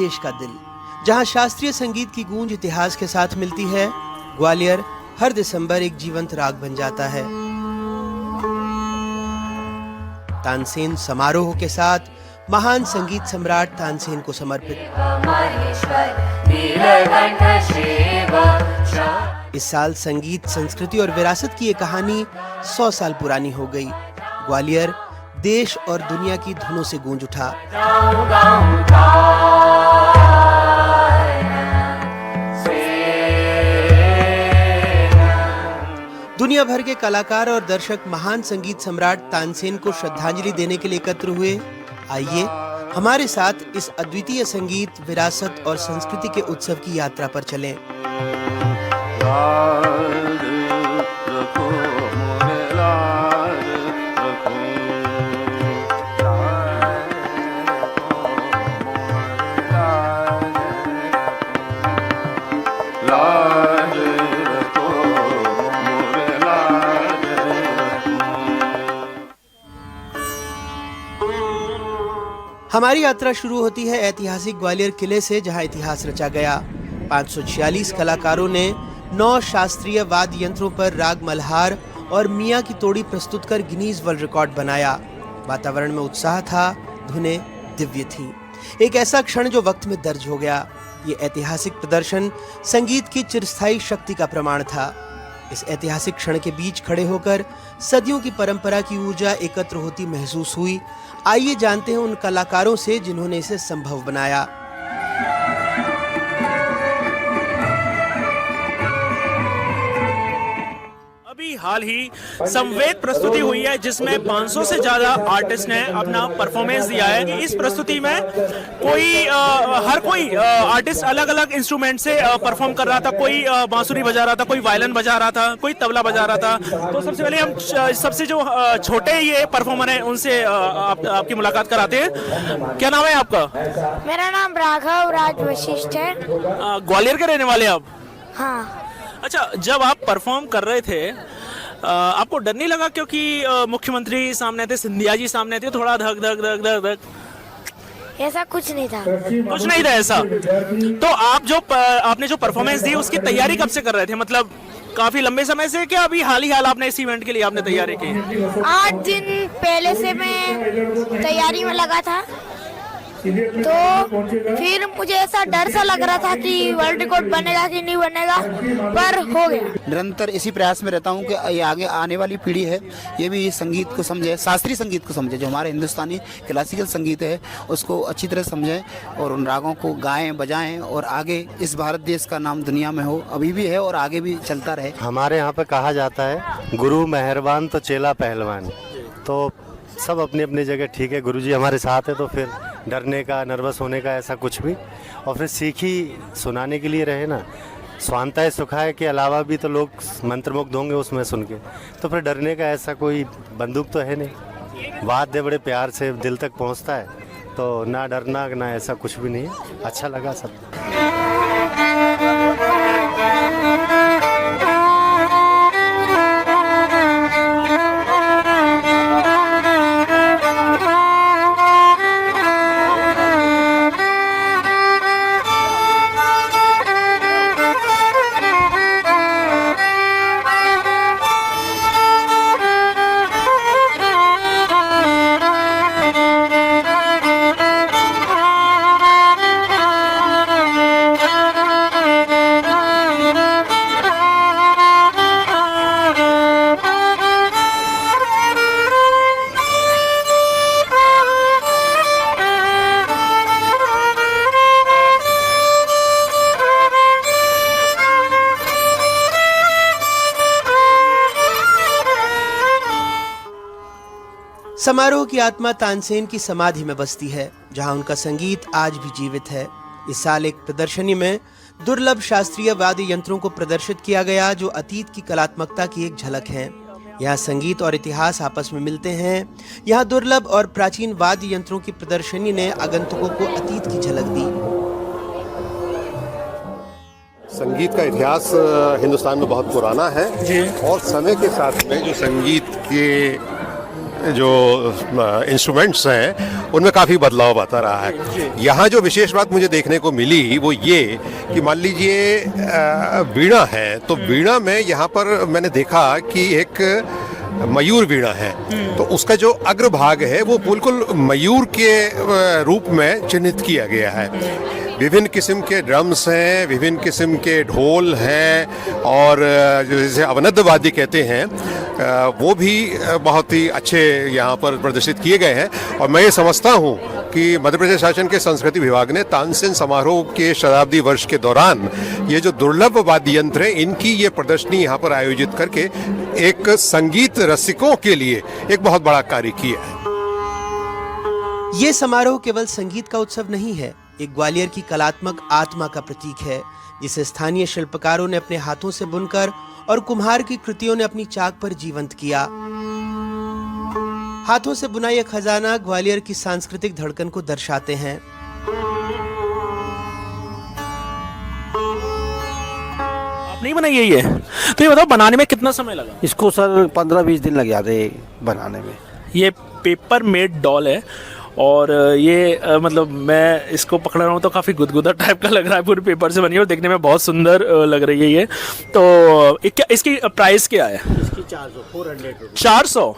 देश का दिल, जहां शास्त्रीय संगीत की गूंज इतिहास के साथ मिलती है, ग्वालियर हर दिसंबर एक जीवंत राग बन जाता है। तानसेन समारोह के साथ महान संगीत सम्राट तानसेन को समर्पित। इस साल संगीत, संस्कृति और विरासत की ये कहानी 100 साल पुरानी हो गई। ग्वालियर देश और दुनिया की धुनों से गूंज उठा। दुनिया भर के कलाकार और दर्शक महान संगीत सम्राट तानसेन को श्रद्धांजलि देने के लिए एकत्र हुए। आइए हमारे साथ इस अद्वितीय संगीत, विरासत और संस्कृति के उत्सव की यात्रा पर चलें। हमारी यात्रा शुरू होती है ऐतिहासिक ग्वालियर किले से, जहां इतिहास रचा गया। 546 कलाकारों ने 9 शास्त्रीय वाद्य यंत्रों पर राग मल्हार और मियाँ की तोड़ी प्रस्तुत कर गिनीज वर्ल्ड रिकॉर्ड बनाया। वातावरण में उत्साह था, धुनें दिव्य थीं। एक ऐसा क्षण जो वक्त में दर्ज हो गया। ये ऐतिहासिक प्रदर्शन संगीत की चिरस्थायी शक्ति का प्रमाण था। इस ऐतिहासिक क्षण के बीच खड़े होकर सदियों की परंपरा की ऊर्जा एकत्र होती महसूस हुई। आइए जानते हैं उन कलाकारों से जिन्होंने इसे संभव बनाया। अभी हाल ही संवेद प्रस्तुति हुई है, जिसमें 500 से ज्यादा आर्टिस्ट ने अपना परफॉर्मेंस दिया है। इस प्रस्तुति में हर कोई आर्टिस्ट अलग अलग इंस्ट्रूमेंट से परफॉर्म कर रहा था। कोई बांसुरी बजा रहा था, कोई वायलिन बजा रहा था, कोई तबला बजा रहा था। तो सबसे पहले हम सबसे जो छोटे ये परफॉर्मर हैं उनसे आपकी मुलाकात कराते हैं। क्या नाम है आपका? मेरा नाम राघव राज वशिष्ठ है। ग्वालियर के रहने वाले आप? हाँ। अच्छा, जब आप परफॉर्म कर रहे थे आपको डर नहीं लगा? क्योंकि मुख्यमंत्री सामने थे, सिंधिया जी सामने थे, थोड़ा धक धक धक धक धक? ऐसा कुछ नहीं था। कुछ नहीं था ऐसा? तो आपने जो परफॉर्मेंस दी उसकी तैयारी कब से कर रहे थे? मतलब काफी लंबे समय से, क्या अभी हाल आपने इस इवेंट के लिए आपने तैयारी की? 8 दिन पहले से मैं तैयारी में लगा था। तो फिर मुझे ऐसा डर सा लग रहा था कि वर्ल्ड रिकॉर्ड बनेगा कि नहीं बनेगा, पर हो गया। निरंतर इसी प्रयास में रहता हूँ कि ये आगे आने वाली पीढ़ी है ये भी संगीत को समझे, शास्त्रीय संगीत को समझे। जो हमारे हिंदुस्तानी क्लासिकल संगीत है उसको अच्छी तरह समझें और उन रागों को गाएं बजाएं और आगे इस भारत देश का नाम दुनिया में हो, अभी भी है और आगे भी चलता रहे। हमारे यहाँ पे कहा जाता है गुरु मेहरबान तो चेला पहलवान। तो सब अपनी अपनी जगह ठीक है, गुरुजी हमारे साथ है तो फिर डरने का, नर्वस होने का ऐसा कुछ भी। और फिर सीखी सुनाने के लिए रहे ना, स्वांताय सुखाय के अलावा भी तो लोग मंत्रमुग्ध होंगे उसमें सुन के। तो फिर डरने का ऐसा कोई बंदूक तो है नहीं। वाद्य बड़े प्यार से दिल तक पहुंचता है, तो ना डरना ना ऐसा कुछ भी नहीं है। अच्छा लगा सब। समारोह की आत्मा तानसेन की समाधि में बसती है, जहां उनका संगीत आज भी जीवित है। इस साल एक प्रदर्शनी में दुर्लभ शास्त्रीय वाद्य यंत्रों को प्रदर्शित किया गया, जो अतीत की कलात्मकता की एक झलक है। यहाँ संगीत और इतिहास आपस में मिलते हैं। यहाँ दुर्लभ और प्राचीन वाद्य यंत्रों की प्रदर्शनी ने आगंतुकों को अतीत की झलक दी। संगीत का इतिहास हिंदुस्तान में बहुत पुराना है और समय के साथ में जो संगीत के जो इंस्ट्रूमेंट्स हैं उनमें काफ़ी बदलाव आता रहा है। यहाँ जो विशेष बात मुझे देखने को मिली वो ये कि मान लीजिए वीणा है, तो वीणा में यहाँ पर मैंने देखा कि एक मयूर वीणा है, तो उसका जो अग्रभाग है वो बिल्कुल मयूर के रूप में चिन्हित किया गया है। विभिन्न किस्म के ड्रम्स हैं, विभिन्न किस्म के ढोल हैं, और जैसे अवनद वाद्य कहते हैं वो भी बहुत ही अच्छे यहाँ पर प्रदर्शित किए गए हैं। और मैं ये समझता हूँ कि मध्य प्रदेश शासन के संस्कृति विभाग ने तानसेन समारोह के शताब्दी वर्ष के दौरान ये जो दुर्लभ वाद्य यंत्र हैं इनकी ये प्रदर्शनी यहाँ पर आयोजित करके एक संगीत रसिकों के लिए एक बहुत बड़ा कार्य किया है। ये समारोह केवल संगीत का उत्सव नहीं है, एक ग्वालियर की कलात्मक आत्मा का प्रतीक है, जिसे स्थानीय शिल्पकारों ने अपने हाथों से बुनकर और कुम्हार की कृतियों ने अपनी चाक पर जीवंत किया। हाथों से बुना यह खजाना ग्वालियर की सांस्कृतिक धड़कन को दर्शाते हैं। आप नहीं बनाई है ये? तो ये बताओ बनाने में कितना समय लगा? इसको सर 15-20 दिन लग जाते बनाने में। ये पेपर मेड डॉल है और ये मतलब मैं इसको पकड़ रहा हूँ तो काफ़ी गुदगुदा टाइप का लग रहा है, पूरे पेपर से बनी है और देखने में बहुत सुंदर लग रही है ये। तो इसकी प्राइस क्या है? इसकी 400 400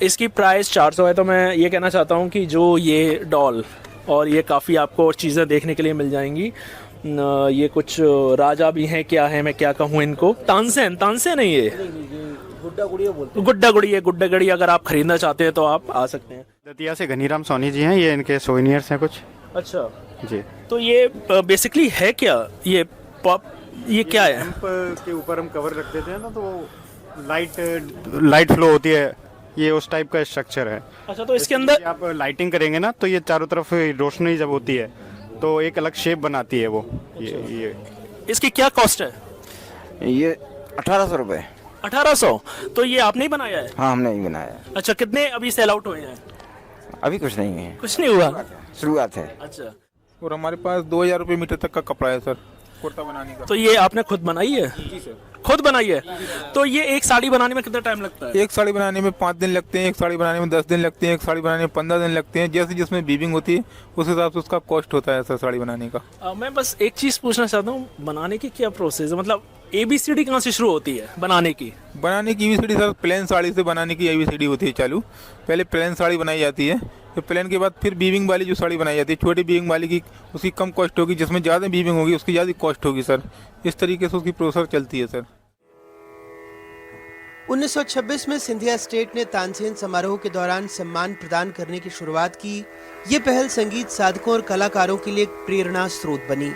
इसकी प्राइस 400 है। तो मैं ये कहना चाहता हूँ कि जो ये डॉल और ये काफ़ी आपको चीज़ें देखने के लिए मिल जाएंगी। ये कुछ राजा भी हैं, क्या है मैं क्या कहूँ इनको, तानसेन है ये गुड्डा गुड़िया बोलते हैं। गुड्डा गुड़िया अगर आप खरीदना चाहते हैं तो आप आ सकते हैं। दतिया से घनीराम सोनी जी हैं, ये इनके सोनियर्स हैं कुछ। अच्छा जी, तो ये बेसिकली है क्या? ये क्या है? लैंप के ऊपर हम कवर रख देते हैं ना, तो लाइट फ्लो होती है, ये उस टाइप का स्ट्रक्चर है। अच्छा, तो इसके अंदर आप लाइटिंग करेंगे ना तो ये चारों तरफ रोशनी जब होती है तो एक अलग शेप बनाती है वो। ये इसकी क्या कॉस्ट है? ये 1800 रुपये। 1800? तो ये आपने ही बनाया है? हाँ, हमने ही बनाया। अच्छा, कितने अभी सेल आउट हुए हैं? अभी कुछ नहीं है, कुछ नहीं हुआ, शुरुआत है। अच्छा, और हमारे पास 2000 रुपये मीटर तक का कपड़ा है सर, कुर्ता बनाने का। तो ये आपने खुद बनाई है? जी सर, खुद बनाई है। तो ये एक साड़ी बनाने में कितना टाइम लगता है? एक साड़ी बनाने में 5 दिन लगते हैं, एक साड़ी बनाने में 10 दिन लगते हैं, एक साड़ी बनाने में 15 दिन लगते हैं। जैसे जिसमें वीविंग होती है उस हिसाब से उसका कॉस्ट होता है सर साड़ी बनाने का। मैं बस एक चीज़ पूछना चाहता हूँ, बनाने की क्या प्रोसेस है? मतलब ABCD कहाँ से शुरू होती है बनाने की? बनाने की ABCD सर प्लेन साड़ी से बनाने की ABCD होती है चालू। पहले प्लेन साड़ी बनाई जाती है, फिर प्लेन के बाद फिर वीविंग वाली जो साड़ी बनाई जाती है, छोटी वीविंग वाली की उसकी कम कॉस्ट होगी, जिसमें ज़्यादा वीविंग होगी उसकी ज़्यादा कॉस्ट होगी सर। इस तरीके से उसकी प्रोसेस चलती है सर। 1926 में सिंधिया स्टेट ने तानसेन समारोह के दौरान सम्मान प्रदान करने की शुरुआत की। ये पहल संगीत साधकों और कलाकारों के लिए एक प्रेरणा स्रोत बनी।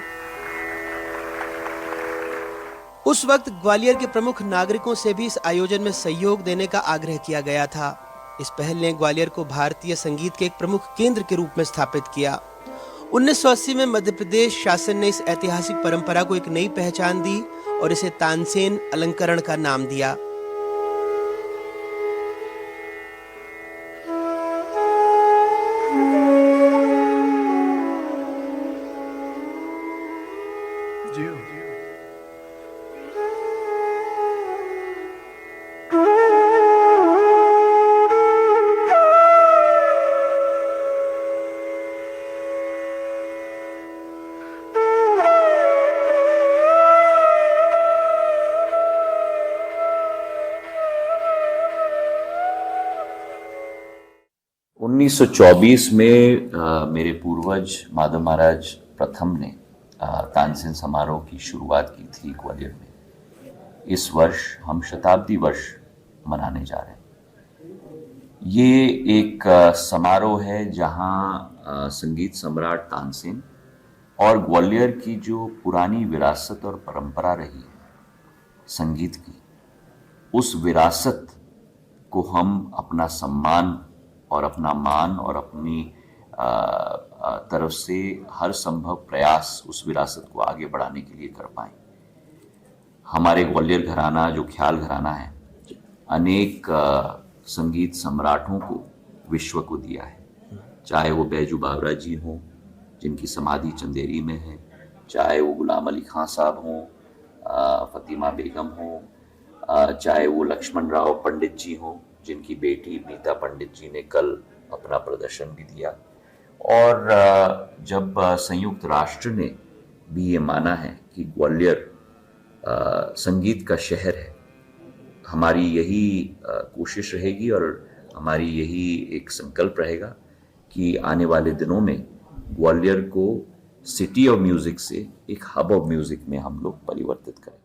उस वक्त ग्वालियर के प्रमुख नागरिकों से भी इस आयोजन में सहयोग देने का आग्रह किया गया था। इस पहल ने ग्वालियर को भारतीय संगीत के एक प्रमुख केंद्र के रूप में स्थापित किया। 1980 में मध्य प्रदेश शासन ने इस ऐतिहासिक परंपरा को एक नई पहचान दी और इसे तानसेन अलंकरण का नाम दिया। उन्नीस 1924 में मेरे पूर्वज माधव महाराज प्रथम ने तानसेन समारोह की शुरुआत की थी ग्वालियर में। इस वर्ष हम शताब्दी वर्ष मनाने जा रहे हैं। ये एक समारोह है जहां संगीत सम्राट तानसेन और ग्वालियर की जो पुरानी विरासत और परंपरा रही है संगीत की, उस विरासत को हम अपना सम्मान और अपना मान और अपनी तरफ से हर संभव प्रयास उस विरासत को आगे बढ़ाने के लिए कर पाएं। हमारे ग्वालियर घराना जो ख्याल घराना है, अनेक संगीत सम्राटों को विश्व को दिया है, चाहे वो बैजू बावरा जी हों जिनकी समाधि चंदेरी में है, चाहे वो गुलाम अली खां साहब हों, फ़ातिमा बेगम हों, चाहे वो लक्ष्मण राव पंडित जी हों जिनकी बेटी मीता पंडित जी ने कल अपना प्रदर्शन भी दिया। और जब संयुक्त राष्ट्र ने भी ये माना है कि ग्वालियर संगीत का शहर है, हमारी यही कोशिश रहेगी और हमारी यही एक संकल्प रहेगा कि आने वाले दिनों में ग्वालियर को सिटी ऑफ म्यूजिक से एक हब ऑफ म्यूजिक में हम लोग परिवर्तित करें।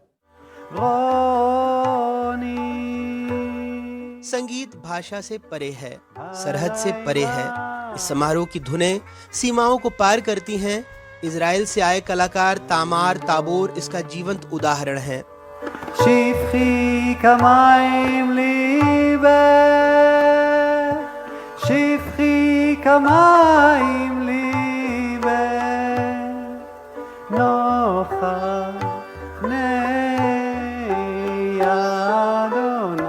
संगीत भाषा से परे है, सरहद से परे है। इस समारोह की धुनें सीमाओं को पार करती हैं। इजराइल से आए कलाकार तामार ताबोर इसका जीवंत उदाहरण है। שפכי כמים ליבך, שפכי כמים ליבך, נוכח פני אדוני.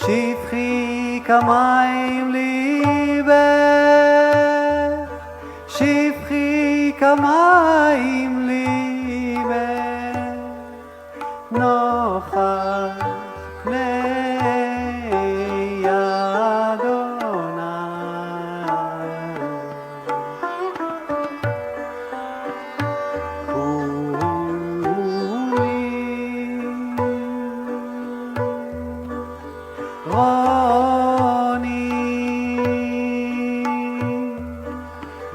שפכי כמים ליבך, שפכי כמים ליבך, נוכח פני אדוני. רוני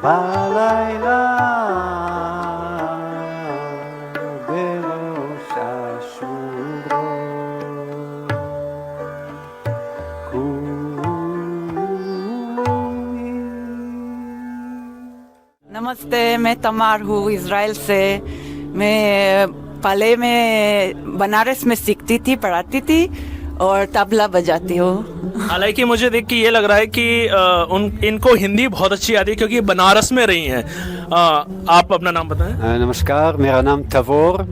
בלילה בראש השורות קומי. नमस्ते, मैं तमार हूँ इज़राइल से। मैं पहले में बनारस में सीखती थी, पढ़ाती थी और तबला बजाती हूँ। हालांकि मुझे देख के ये लग रहा है कि इनको हिंदी बहुत अच्छी आती है क्योंकि बनारस में रही हैं। आप अपना नाम बताएं। नमस्कार, मेरा नाम तवोर,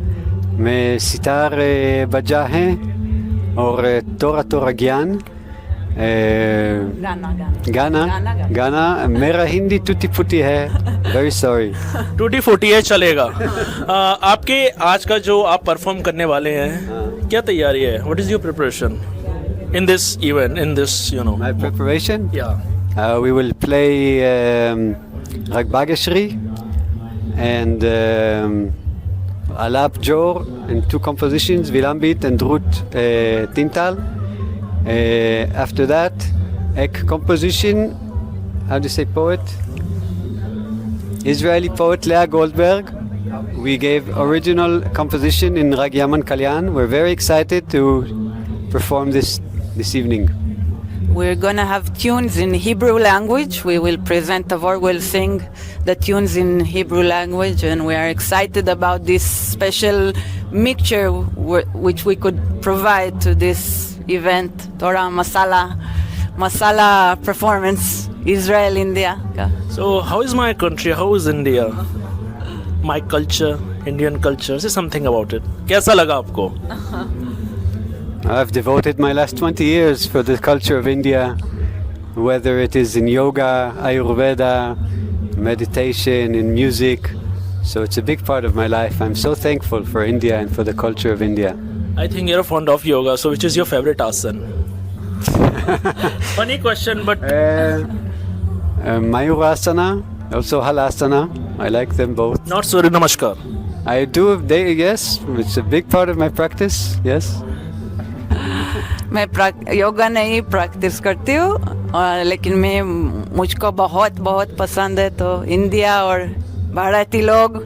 मैं सितार बजा हैं और तोरा ज्ञान गाना मेरा हिंदी टूटी फूटी है, वेरी सॉरी। टूटी फूटी है, चलेगा। आपके आज का जो आप परफॉर्म करने वाले हैं, क्या तैयारी है? What is your preparation in this event, in this, you know? My preparation? Yeah. We will play Rag Bageshri and Alap Jor and two compositions, Vilambit and Ruth Tintal. After that, ek composition, how do you say poet? Israeli poet Leah Goldberg. We gave original composition in Rag Yaman Kalyan. We're very excited to perform this evening. We're gonna have tunes in Hebrew language. We will present, Tavor will sing the tunes in Hebrew language, and we are excited about this special mixture which we could provide to this event, Torah Masala performance, Israel, India. So how is my country? How is India? My culture, Indian culture. Say something about it. कैसा लगा आपको? I've devoted my last 20 years for the culture of India, whether it is in yoga, Ayurveda, meditation, in music. So it's a big part of my life. I'm so thankful for India and for the culture of India. I think you're fond of yoga, so which is your favorite asana? Funny question, but... Mayurasana, also Halasana. I like them both. Not Surya Namaskar. I do, yes. It's a big part of my practice, yes. मैं योगा नहीं practice करती हूँ, लेकिन मुझको बहुत बहुत पसंद है, तो इंडिया और भारतीय लोग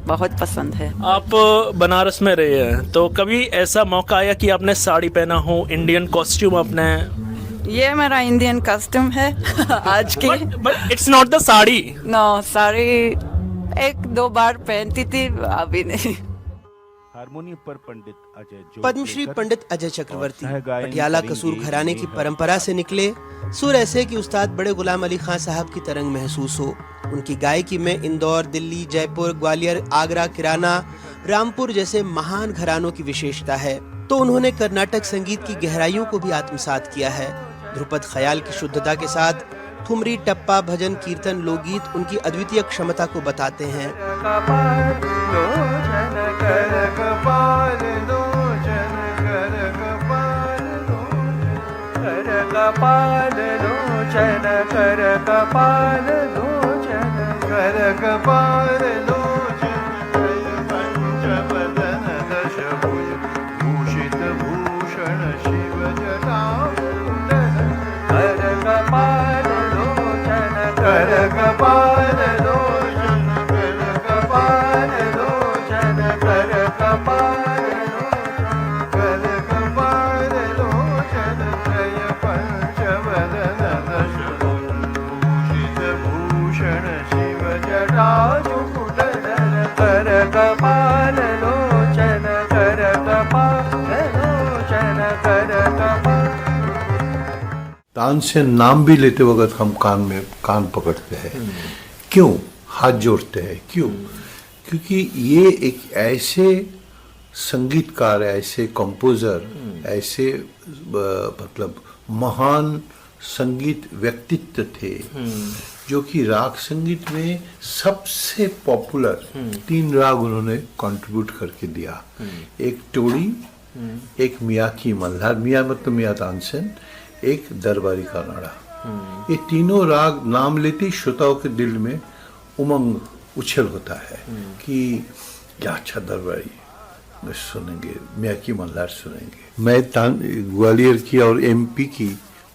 बहुत पसंद है। आप बनारस में रहे हैं, तो कभी ऐसा मौका आया कि आपने साड़ी पहना हो, इंडियन कॉस्ट्यूम अपने? ये मेरा इंडियन कॉस्ट्यूम है आज की। But it's not the sari. No, sari एक दो बार पहनती थी, अभी नहीं। हारमोनियम पर पंडित पद्मश्री पंडित अजय चक्रवर्ती पटियाला कसूर घराने की परंपरा से निकले। सुर ऐसे कि उस्ताद बड़े गुलाम अली खान साहब की तरंग महसूस हो। उनकी गायकी में इंदौर, दिल्ली, जयपुर, ग्वालियर, आगरा, किराना, रामपुर जैसे महान घरानों की विशेषता है, तो उन्होंने कर्नाटक संगीत की गहराइयों को भी आत्मसात किया है। ध्रुपद ख्याल की शुद्धता के साथ ठुमरी, टप्पा, भजन, कीर्तन, लोकगीत उनकी अद्वितीय क्षमता को बताते हैं। तानसेन नाम भी लेते वक्त हम कान पकड़ते हैं। क्यों? हाथ जोड़ते हैं। क्यों? क्योंकि ये एक ऐसे संगीतकार, ऐसे कंपोजर, ऐसे मतलब महान संगीत व्यक्तित्व थे जो कि राग संगीत में सबसे पॉपुलर 3 राग उन्होंने कंट्रीब्यूट करके दिया। एक टोड़ी, एक मियाँ की मल्हार, मियाँ मतलब मियाँ तानसेन, एक दरबारी का नाड़ा। ये तीनों राग नाम लेते श्रोताओं के दिल में उमंग उछल होता है कि क्या अच्छा दरबारी सुनेंगे, मियाँ की मल्हार सुनेंगे। मैं ग्वालियर की और एमपी की,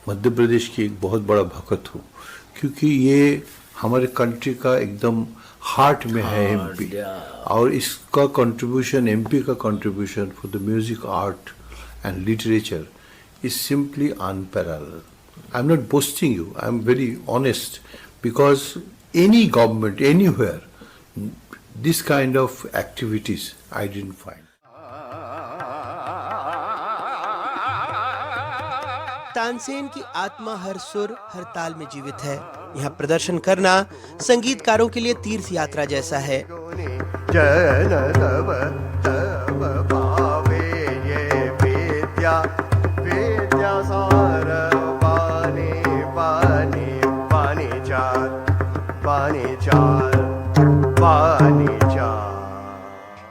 मध्य प्रदेश की एक बहुत बड़ा भक्त हूँ, क्योंकि ये हमारे कंट्री का एकदम हार्ट में है एमपी, और इसका कंट्रीब्यूशन, एमपी का contribution for the music, art and literature is simply unparalleled. I'm not boasting you, I'm very honest, because any government, anywhere, this kind of activities I didn't find. Tansen की आत्मा हर सुर, हर ताल में जीवित है। यहाँ प्रदर्शन करना संगीतकारों के लिए तीर्थ यात्रा जैसा है।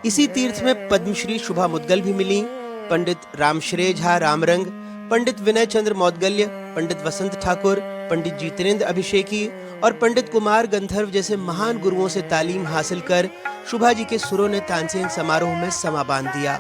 इसी तीर्थ में पद्मश्री शुभा मुद्गल भी मिली। पंडित रामश्रेय झा रामरंग, पंडित विनय चंद्र मौदगल्य, पंडित वसंत ठाकुर, पंडित जितेंद्र अभिषेकी और पंडित कुमार गंधर्व जैसे महान गुरुओं से तालीम हासिल कर शुभा जी के सुरों ने तानसेन समारोह में समा बांध दिया।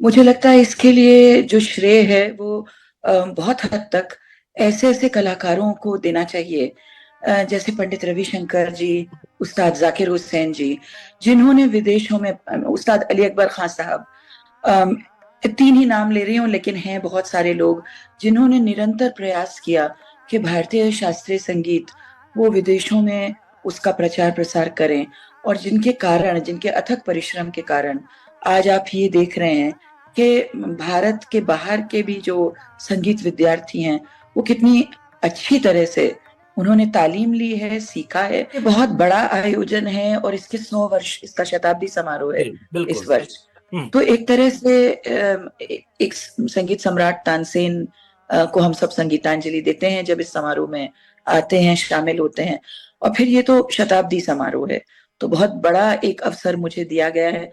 मुझे लगता है इसके लिए जो श्रेय है वो बहुत हद तक ऐसे ऐसे कलाकारों को देना चाहिए, जैसे पंडित रविशंकर जी, उस्ताद जाकिर हुसैन जी, जिन्होंने विदेशों में, उस्ताद अली अकबर खान साहब, 3 ही नाम ले रही हूँ लेकिन हैं बहुत सारे लोग जिन्होंने निरंतर प्रयास किया कि भारतीय शास्त्रीय संगीत वो विदेशों में उसका प्रचार प्रसार करें, और जिनके कारण, जिनके अथक परिश्रम के कारण आज आप ये देख रहे हैं कि भारत के बाहर के भी जो संगीत विद्यार्थी हैं वो कितनी अच्छी तरह से उन्होंने तालीम ली है, सीखा है। ये बहुत बड़ा आयोजन है और इसके 100 वर्ष, इसका शताब्दी समारोह है इस वर्ष। तो एक तरह से एक संगीत सम्राट तानसेन को हम सब संगीतांजलि देते हैं जब इस समारोह में आते हैं, शामिल होते हैं। और फिर ये तो शताब्दी समारोह है, तो बहुत बड़ा एक अवसर मुझे दिया गया है।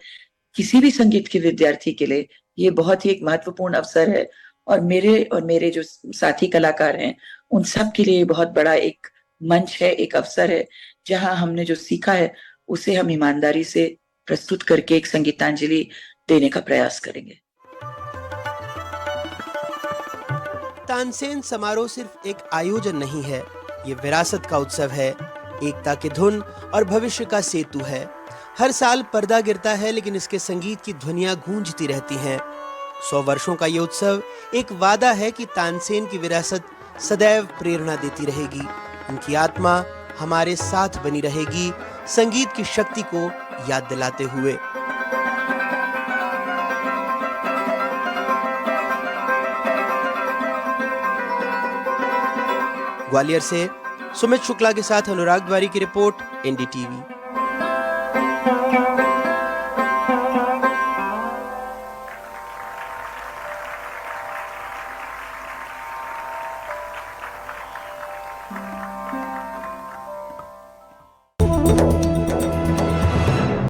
किसी भी संगीत के विद्यार्थी के लिए ये बहुत ही एक महत्वपूर्ण अवसर है, और मेरे जो साथी कलाकार हैं उन सब के लिए बहुत बड़ा एक मंच है, एक अवसर है, जहां हमने जो सीखा है उसे हम ईमानदारी से प्रस्तुत करके एक संगीतांजलि देने का प्रयास करेंगे। तानसेन समारोह सिर्फ एक आयोजन नहीं है, ये विरासत का उत्सव है, एकता की धुन और भविष्य का सेतु है। हर साल पर्दा गिरता है, लेकिन इसके संगीत की ध्वनियां गूंजती रहती हैं। 100 वर्षों का ये उत्सव एक वादा है कि तानसेन की विरासत सदैव प्रेरणा देती रहेगी। उनकी आत्मा हमारे साथ बनी रहेगी, संगीत की शक्ति को याद दिलाते हुए। ग्वालियर से सुमित शुक्ला के साथ अनुराग द्वारी की रिपोर्ट, एनडीटीवी।